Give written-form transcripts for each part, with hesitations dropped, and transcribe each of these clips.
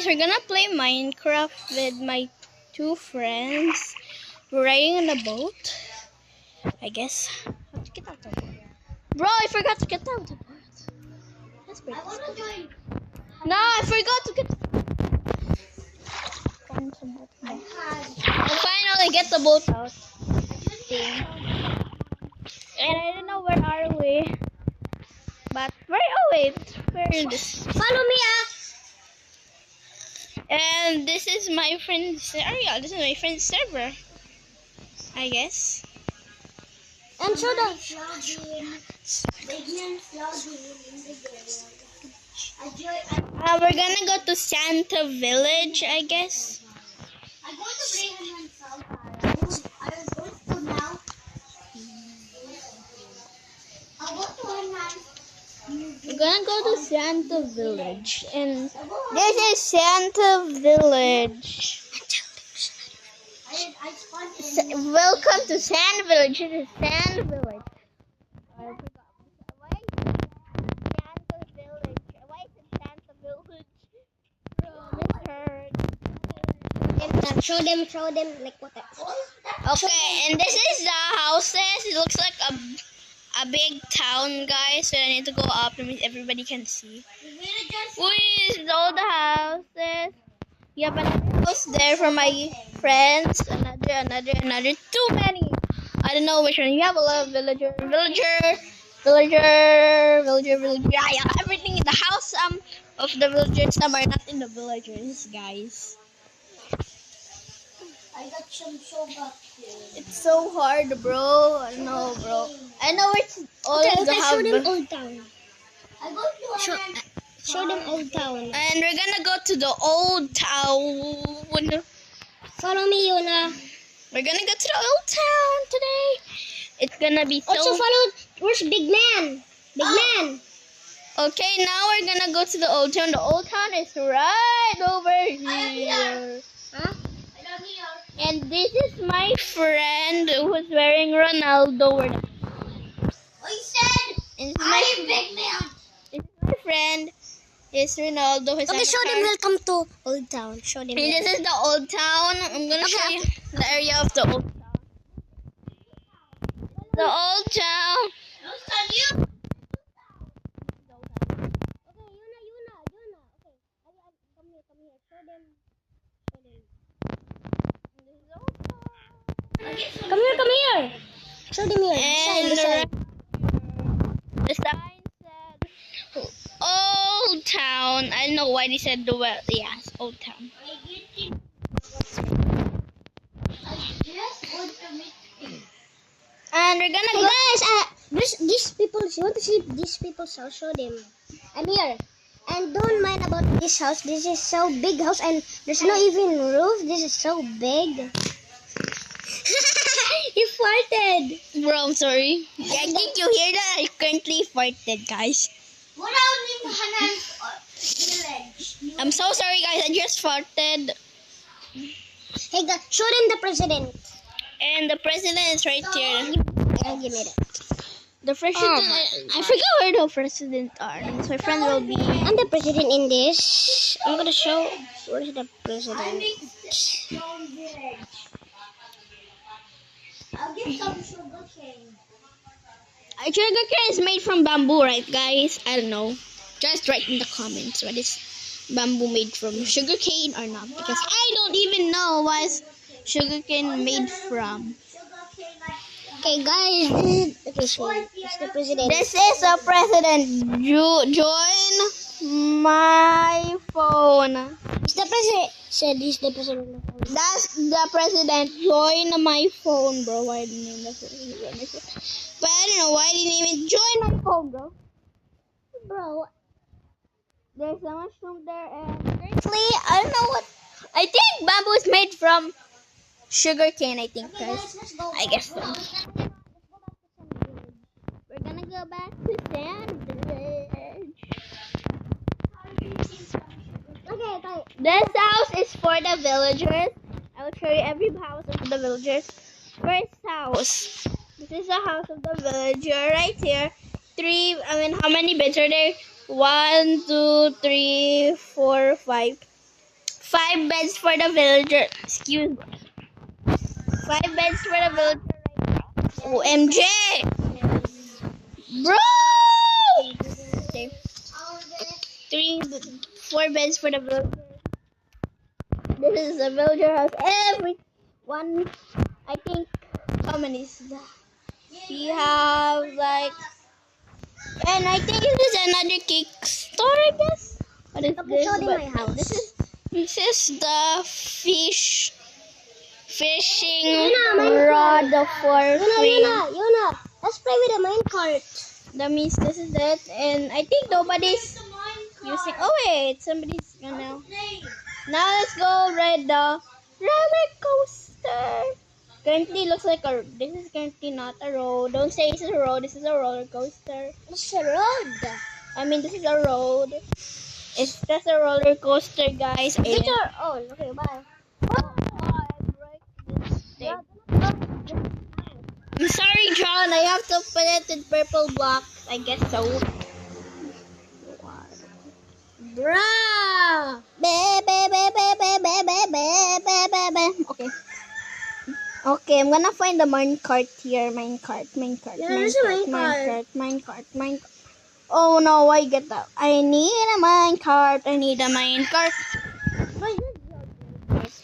guys, we're gonna play Minecraft with my two friends. We're riding on a boat, I guess. How'd you get out the boat? Bro, I forgot to get out the boat. Let's break this. Join. No, I forgot to get I finally get the boat out. And I don't know where are we. But we're in this. Follow me, And this is my friend's area. This is my friend's server, I guess. And show the We're gonna go to Santa Village, I guess. I'm going to bring him myself. I was going to now. I'll go to him. We're gonna go to Santa Village, and this is Santa Village. Welcome to Santa Village. This is Santa Village. Show them like what? Okay, and this is the houses. It looks like a big town, guys. So I need to go up to meet everybody can see. We all the houses. You have another house there for my friends. Another. Too many. I don't know which one. You have a lot of villager. Yeah. Everything in the house of the villagers. Some are not in the villagers, guys. I got some sugar. It's so hard, bro. I know, bro. I know it's all Okay, the show them hub. Old Town. I go to show them Old Town. And we're gonna go to the old town. Follow me, Yuna. We're gonna go to the old town today. It's gonna be so. Also follow. Where's Big Man? Big Man. Okay, now we're gonna go to the old town. The old town is right over here. Huh? And this is my friend who's wearing Ronaldo. I said I am Big Man. This is my friend. It's Ronaldo. Okay, show them welcome to Old Town. Show them. And this is the old town. I'm gonna show you the area of the old town. The old town. Okay, Yuna. Okay, come here. Show them. Come here. Show them here. And the sign said old town. I don't know why they said the well. Yes, old town. And we're gonna go. Guys, there's these people. You want to see these people's house? Show them. I'm here. And don't mind about this house. This is so big house, and there's no even roof. This is so big. You farted. Bro, I'm sorry. I think you hear that. I currently farted, guys. What about Hannah's village? I'm so sorry, guys. I just farted. Hey, guys, show them the president. And the president is right here. Give me that. The president. I forgot where the president are. So my friend will be. I'm the president in this. I'm gonna show. Where's the president? I'll get some sugar cane. Sugar cane is made from bamboo, right, guys? I don't know. Just write in the comments what is bamboo made from, sugar cane or not, because I don't even know what is sugar cane made from. Okay, guys, this is the president. This is the president. Join my phone. It's the president. Said he's the president. That's the president. Join my phone, bro. Why didn't you But I don't know why didn't you even join my phone, bro. Bro, there's so much room there, and currently I don't know what. I think bamboo is made from sugar cane. I think, guys. I guess so. We're gonna go back to Sand Village. Okay. This house is for the villagers. I will show you every house of the villagers. First house. This is the house of the villager right here. How many beds are there? 1, 2, 3, 4, 5. 5 beds for the villager. Excuse me. 5 beds for the villager. OMG! Bro! Okay. 4 beds for the villager. This is a villager house. Everyone, I think, how many is that? We have like, and I think this is another cake store, I guess. What is this? Show them my house. This is the fishing Yuna, rod for free. Yuna, let's play with the minecart. That means this is it, and I think nobody's using. Oh wait, somebody's gonna. Now let's go ride the roller coaster. Currently looks like this is currently not a road. Don't say this is a road, this is a roller coaster. It's a road. I mean, this is a road. It's just a roller coaster, guys. Get your own. Okay, bye. I break this thing. I'm sorry, John. I have to put it in purple block. I guess so. Bruh. Okay. Okay, I'm gonna find the minecart here. Minecart. Yeah, there's a Minecart. Oh no, I get that. I need a minecart.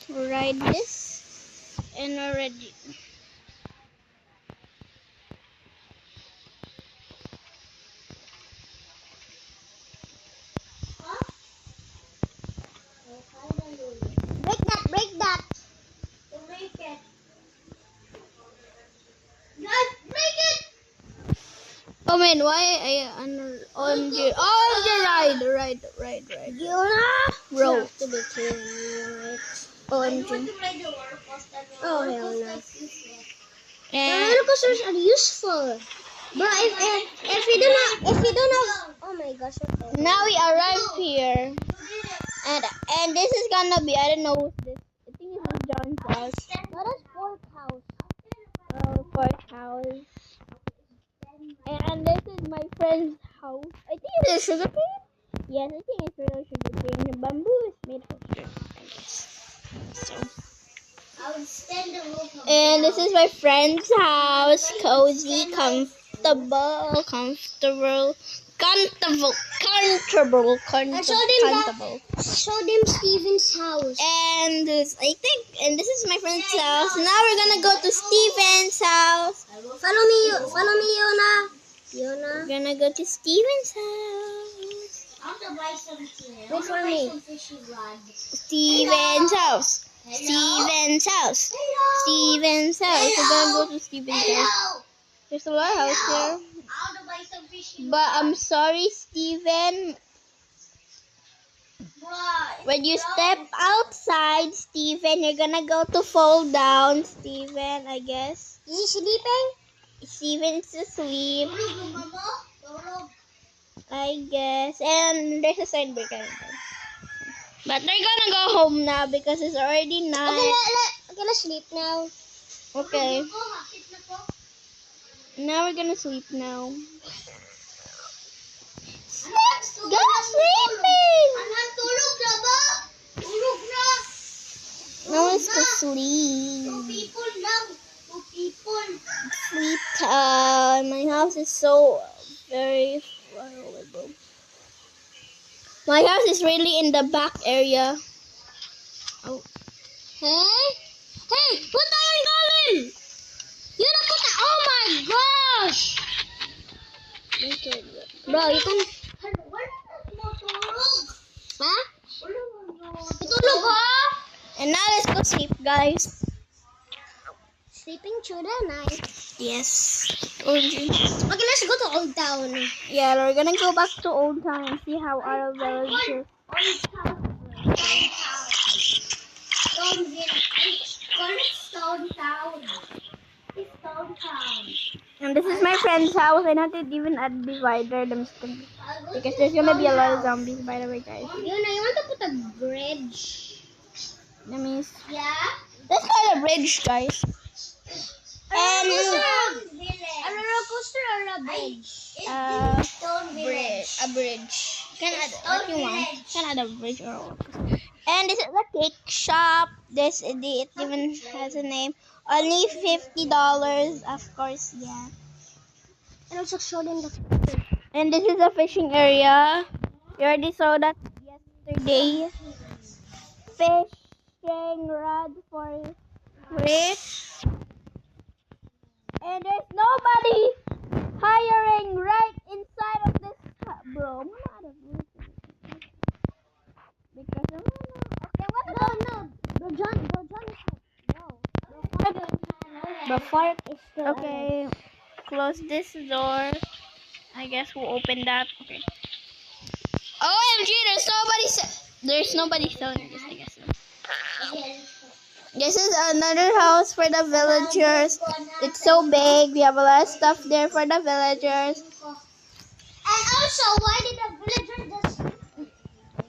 Ride this. And already. Break that. Break it. Guys, break it. Oh man, why OMG ride. Yuna. Bro. You have to be kidding me, right? OMG. Oh, hell no. And Roller coasters are useful. Bro, if you don't have, oh my gosh, okay. now we arrived here. And this is gonna be, I don't know what's this. I think this is John's house. What is fourth house? Oh, fourth house. And this is my friend's house. I think it's a sugar cane. Yes, I think it's real sugar cane. The bamboo is made of sugar, I guess. So. I would stand the roof. And this is my friend's house. Cozy, comfortable. Show them Steven's house. And this is my friend's house. Now we're gonna go to Steven's house. Follow me, Yuna. We're gonna go to Steven's house. I want to buy some tea. Wait for me. Fishy rod. Steven's house. Steven's house. Steven's house. We're gonna go to Steven's house. Hello. There's a lot of house here. I want to buy some fishy But I'm sorry, Steven. rod. When you step outside, Steven, you're gonna go to fall down, Steven, I guess. Is he sleeping? Steven's asleep, Tulog, mama. Tulog. I guess. And there's a sign breaker. But they're gonna go home now because it's already Okay, night. let's sleep now. Okay. Go, hakit na po. Now we're gonna sleep now. Let's Go sleeping! Anak, tulog na ba? Tulog na. Now let's go sleep. Two people lang. Two people. Sleep time. My house is so very far away. My house is really in the back area. Oh. Hey? Hey, put iron golem! Yun na put oh my gosh! Bro, you can... Ha? Itulog ha? And now let's go sleep, guys. Sleeping through the night. Yes. Okay. Okay, let's go to Old Town. Yeah, we're gonna go back to Old Town and see how our village is. Stone Town. It's Stone Town. And this is my friend's house. I not even add divider. Because there's gonna be a lot of zombies, by the way, guys. You want to put a bridge? That means Yeah? let's call a bridge, guys. And A roller coaster or a bridge? a bridge. Can add what you want. Can add a bridge or a roller coaster. And this is a cake shop. It even has a name. Only $50, of course, yeah. And also show them the And this is a fishing area. We already saw that yesterday. Fishing rod for fish. And there's nobody hiring right inside of this bro. Because okay, No. Bro John is the fire is still okay. Close this door. I guess we'll open that. Okay. OMG, there's nobody selling this, I guess. This is another house for the villagers. It's so big. We have a lot of stuff there for the villagers. And also, why did the villagers just...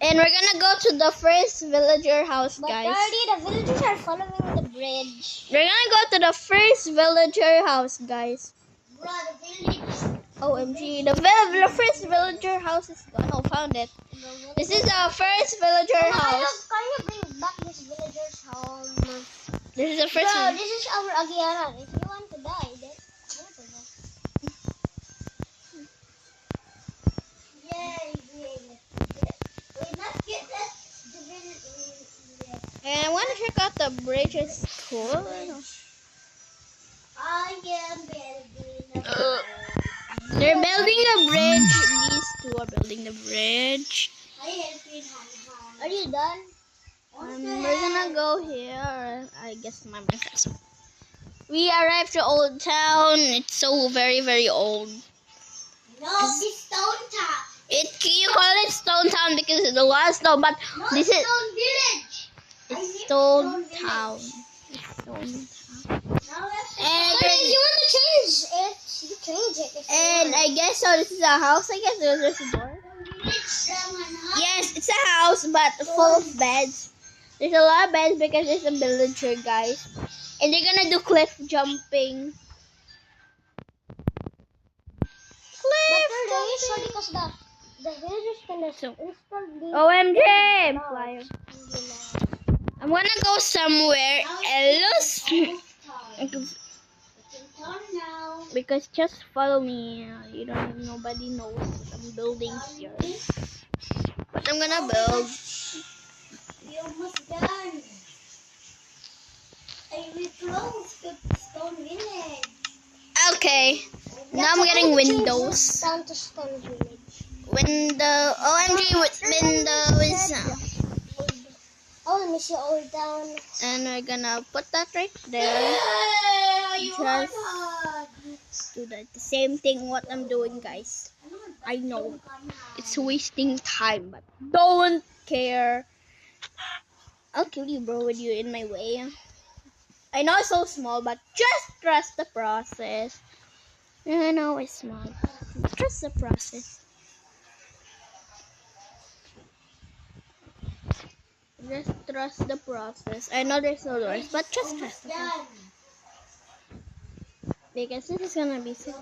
And we're gonna go to the first villager house, guys. But already the villagers are following the bridge. We're gonna go to the first villager house, guys. Bro, the village... OMG, the first villager house is gone. Oh, found it. This is our first villager house. Can you bring back this villager's home? This is the first Bro, one. this is our Aguiaran. If you want to die, then... And I want to check out the bridge. It's cool. I am building They're building a bridge. These two are building the bridge. Are you done? We're gonna go here. I guess my Minecraft. We arrived to Old Town. It's so very, very old. No, it's Stone Town. You call it Stone Town because it's a lot of snow, but No, this it's is Stone Village. it's Stone Town. It's Stone Town. And If you want to change it, you change it. If you And I guess so. This is a house. I guess there's a door. Yes, it's a house, but full of beds. There's a lot of beds because it's a villager, guys. And they're gonna do cliff jumping. But they're usually because the villagers can install the... OMG! Flyer. I'm gonna go somewhere else. Because just follow me. Nobody knows what I'm building here. But I'm gonna build. You're almost done. I will close the Stone Village. Okay. Now I'm getting windows. Down to Stone Village. OMG with windows. Oh, let me see Old Town. And we're gonna put that right there. Just do the same thing what I'm doing, guys. I know it's wasting time, but don't care. I'll kill you, bro, with you in my way. I know it's so small, but just trust the process. I know it's small. Trust the process. Just trust the process. I know there's no doors, but just trust the process. Because this is gonna be so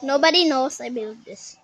nobody knows I built this.